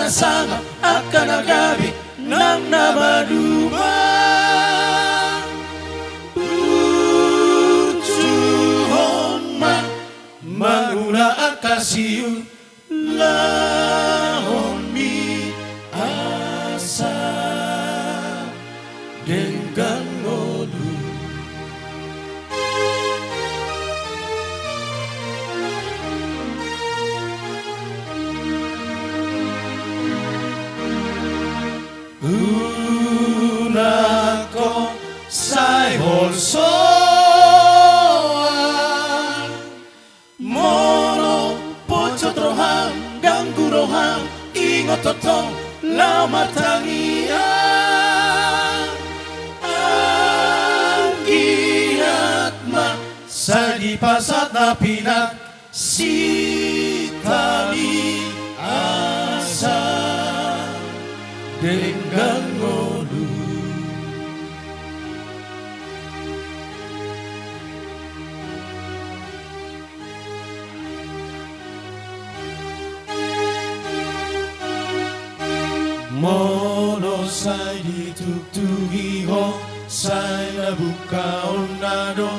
nasanga akanagabi ng nabaduba. Utuhon man magula akasiu lahon mi asa dengan ngolu. Unako sai holsoan mono pocho trohang ganggu rohang ingot totong lama tangian anggiat ma sagi pasat na pinat sitali asa dengan ngolu. Mono sai dituttugi ho sai nabuka onado.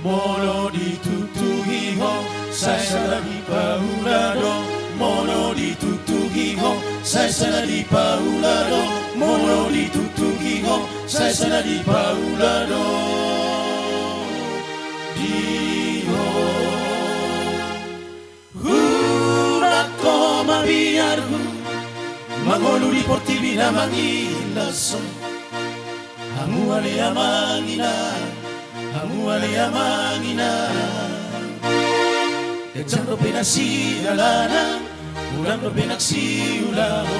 Mono dituttugi ho sai saragi paulado. Mono dituttugi ho sai saragi paulado. Mono dituttugi ho sai saragi paulado. Dio Hurako mabiarhu mangolu di portibina mangilaso. Hamu ale amangina, hamu ale amangina. Kejang do penasi alana, ulang do penaksi ulao.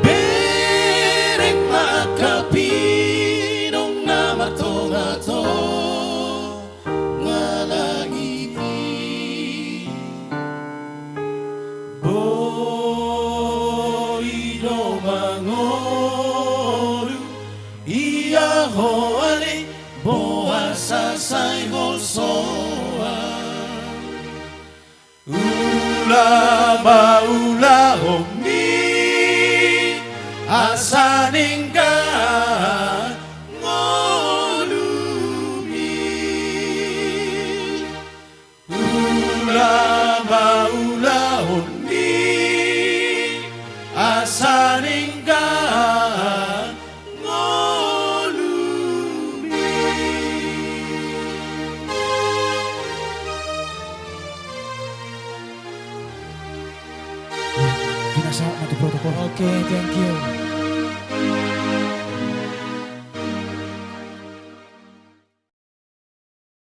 Bereng makapinong na matongato ngalangiti. Boido mangolu iya ho ale boa sasai holsoa. Ulama ulahomi asaningga ngolumi. Ulama ulahomi asaningga ngolumi. Kinasa nato protokol. Okay, thank you.